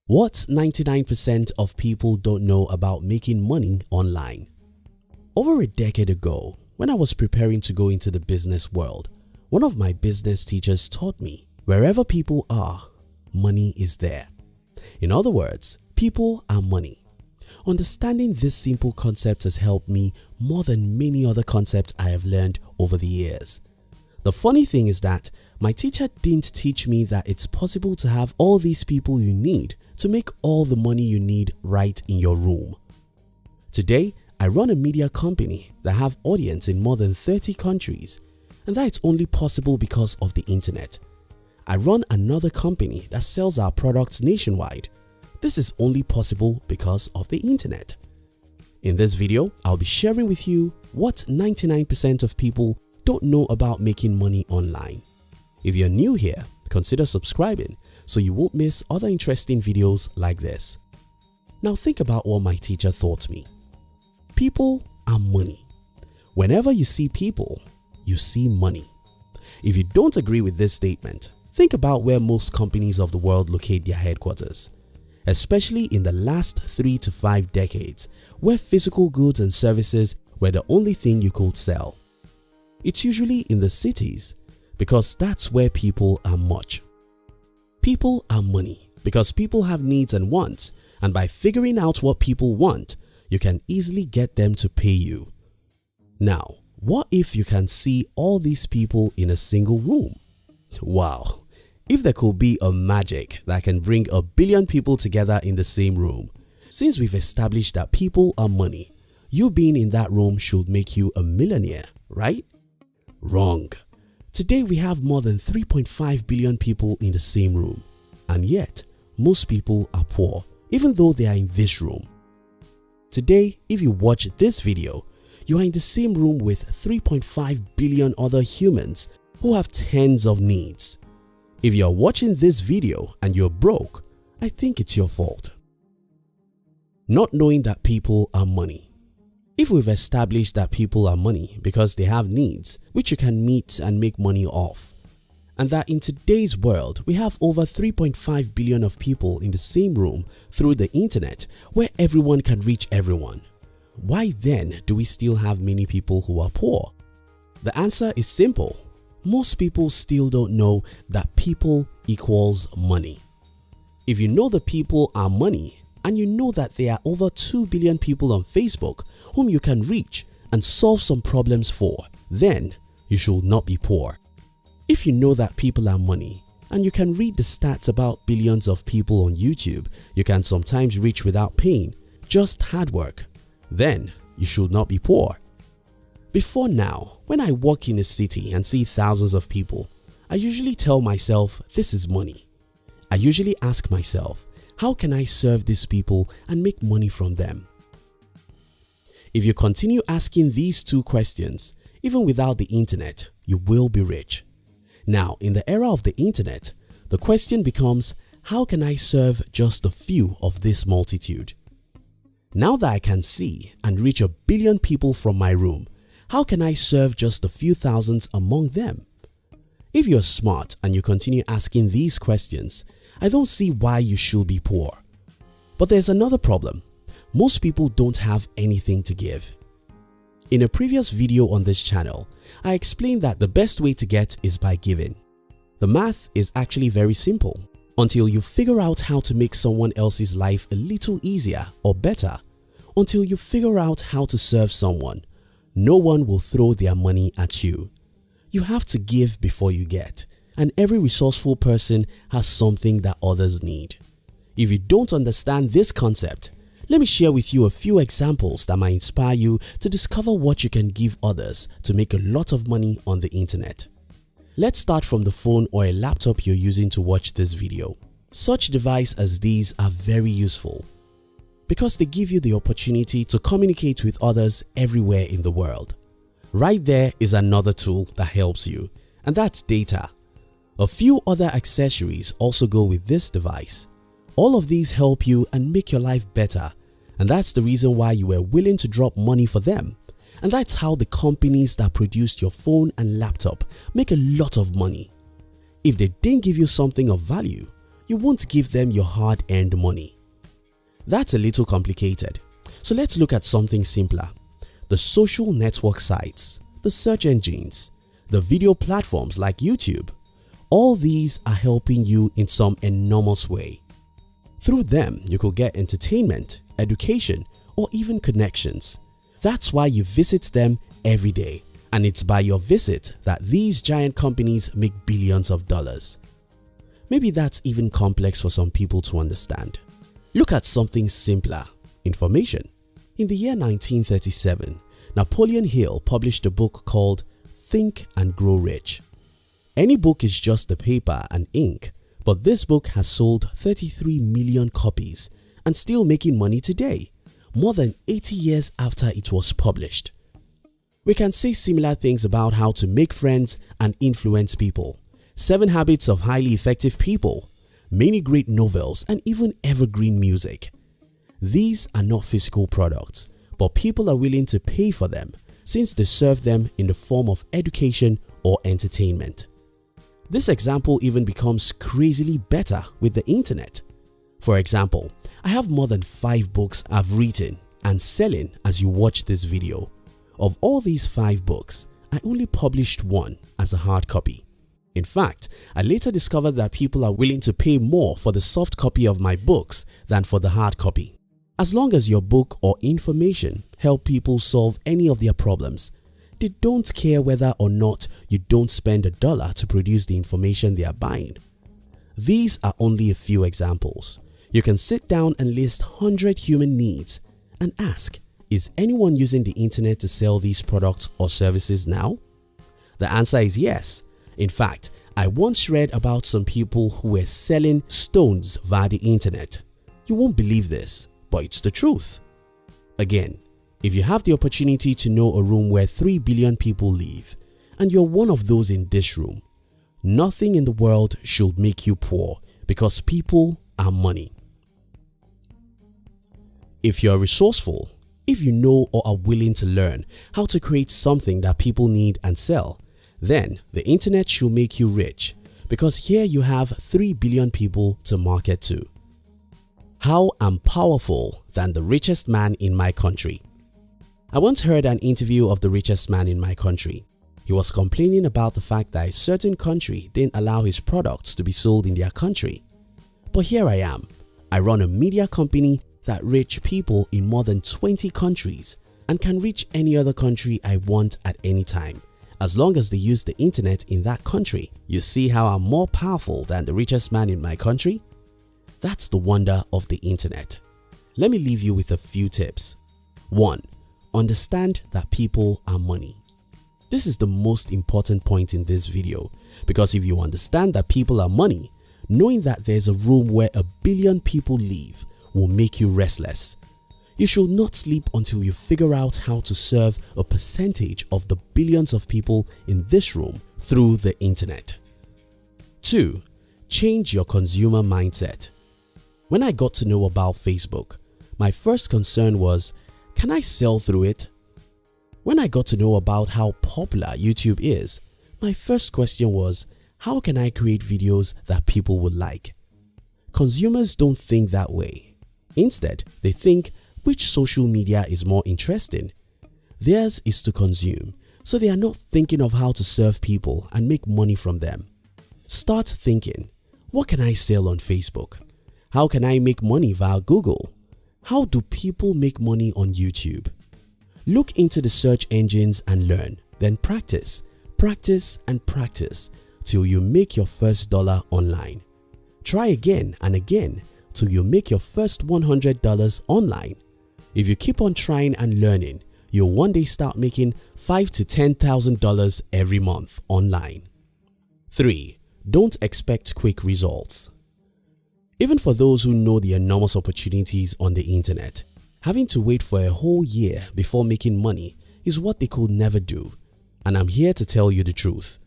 What 99% of people don't know about making money online. Over a decade ago, when I was preparing to go into the business world, one of my business teachers taught me, wherever people are, money is there. In other words, people are money. Understanding this simple concept has helped me more than many other concepts I have learned over the years. The funny thing is that my teacher didn't teach me that it's possible to have all these people you need to make all the money you need right in your room. Today, I run a media company that have audience in more than 30 countries, and that it's only possible because of the internet. I run another company that sells our products nationwide. This is only possible because of the internet. In this video, I'll be sharing with you what 99% of people don't know about making money online. If you're new here, consider subscribing so you won't miss other interesting videos like this. Now think about what my teacher taught me. People are money. Whenever you see people, you see money. If you don't agree with this statement, think about where most companies of the world locate their headquarters, especially in the last 3 to 5 decades, where physical goods and services were the only thing you could sell. It's usually in the cities because that's where people are much. People are money because people have needs and wants, and by figuring out what people want, you can easily get them to pay you. Now, what if you can see all these people in a single room? Wow! If there could be a magic that can bring 1 billion people together in the same room. Since we've established that people are money, you being in that room should make you a millionaire, right? Wrong. Today we have more than 3.5 billion people in the same room, and yet most people are poor even though they are in this room. Today, if you watch this video, you are in the same room with 3.5 billion other humans who have tens of needs. If you are watching this video and you're broke, I think it's your fault. Not knowing that people are money. If we've established that people are money because they have needs which you can meet and make money off, and that in today's world we have over 3.5 billion of people in the same room through the internet where everyone can reach everyone, why then do we still have many people who are poor? The answer is simple. Most people still don't know that people equals money. If you know the people are money, and you know that there are over 2 billion people on Facebook whom you can reach and solve some problems for, then you should not be poor. If you know that people are money and you can read the stats about billions of people on YouTube you can sometimes reach without pain, just hard work, then you should not be poor. Before now, when I walk in a city and see thousands of people, I usually tell myself this is money. I usually ask myself, how can I serve these people and make money from them? If you continue asking these two questions, even without the internet, you will be rich. Now, in the era of the internet, the question becomes, how can I serve just a few of this multitude? Now that I can see and reach 1 billion people from my room, how can I serve just a few thousands among them? If you're smart and you continue asking these questions, I don't see why you should be poor. But there's another problem. Most people don't have anything to give. In a previous video on this channel, I explained that the best way to get is by giving. The math is actually very simple. Until you figure out how to make someone else's life a little easier or better, until you figure out how to serve someone, no one will throw their money at you. You have to give before you get. And every resourceful person has something that others need. If you don't understand this concept, let me share with you a few examples that might inspire you to discover what you can give others to make a lot of money on the internet. Let's start from the phone or a laptop you're using to watch this video. Such devices as these are very useful because they give you the opportunity to communicate with others everywhere in the world. Right there is another tool that helps you, and that's data. A few other accessories also go with this device. All of these help you and make your life better, and that's the reason why you were willing to drop money for them. And that's how the companies that produced your phone and laptop make a lot of money. If they didn't give you something of value, you won't give them your hard-earned money. That's a little complicated. So let's look at something simpler. The social network sites, the search engines, the video platforms like YouTube, all these are helping you in some enormous way. Through them, you could get entertainment, education, or even connections. That's why you visit them every day, and it's by your visit that these giant companies make billions of dollars. Maybe that's even complex for some people to understand. Look at something simpler: information. In the year 1937, Napoleon Hill published a book called Think and Grow Rich. Any book is just the paper and ink, but this book has sold 33 million copies and still making money today, more than 80 years after it was published. We can say similar things about how to make friends and influence people, 7 Habits of Highly Effective People, many great novels, and even evergreen music. These are not physical products, but people are willing to pay for them since they serve them in the form of education or entertainment. This example even becomes crazily better with the internet. For example, I have more than 5 books I've written and selling as you watch this video. Of all these 5 books, I only published one as a hard copy. In fact, I later discovered that people are willing to pay more for the soft copy of my books than for the hard copy. As long as your book or information help people solve any of their problems, they don't care whether or not you don't spend $1 to produce the information they are buying. These are only a few examples. You can sit down and list 100 human needs and ask, is anyone using the internet to sell these products or services now? The answer is yes. In fact, I once read about some people who were selling stones via the internet. You won't believe this, but it's the truth. Again, if you have the opportunity to know a room where 3 billion people live and you're one of those in this room, nothing in the world should make you poor because people are money. If you're resourceful, if you know or are willing to learn how to create something that people need and sell, then the internet should make you rich because here you have 3 billion people to market to. How I'm powerful than the richest man in my country. I once heard an interview of the richest man in my country. He was complaining about the fact that a certain country didn't allow his products to be sold in their country. But here I am. I run a media company that reaches people in more than 20 countries and can reach any other country I want at any time, as long as they use the internet in that country. You see how I'm more powerful than the richest man in my country? That's the wonder of the internet. Let me leave you with a few tips. 1. Understand that people are money. This is the most important point in this video because if you understand that people are money, knowing that there's a room where 1 billion people live will make you restless. You should not sleep until you figure out how to serve a percentage of the billions of people in this room through the internet. 2. Change your consumer mindset. When I got to know about Facebook, my first concern was, can I sell through it? When I got to know about how popular YouTube is, my first question was, how can I create videos that people would like? Consumers don't think that way. Instead, they think, which social media is more interesting? Theirs is to consume, so they are not thinking of how to serve people and make money from them. Start thinking, what can I sell on Facebook? How can I make money via Google? How do people make money on YouTube? Look into the search engines and learn, then practice, practice and practice till you make your first dollar online. Try again and again till you make your first $100 online. If you keep on trying and learning, you'll one day start making $5,000 to $10,000 every month online. 3. Don't expect quick results. Even for those who know the enormous opportunities on the internet, having to wait for a whole year before making money is what they could never do. And I'm here to tell you the truth.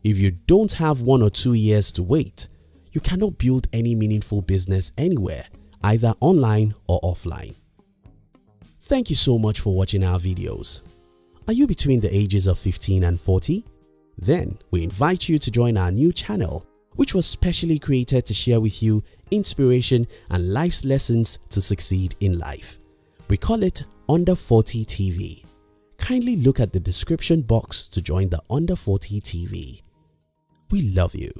If you don't have 1 or 2 years to wait, you cannot build any meaningful business anywhere, either online or offline. Thank you so much for watching our videos. Are you between the ages of 15 and 40? Then we invite you to join our new channel which was specially created to share with you inspiration and life's lessons to succeed in life. We call it Under 40 TV. Kindly look at the description box to join the Under 40 TV. We love you.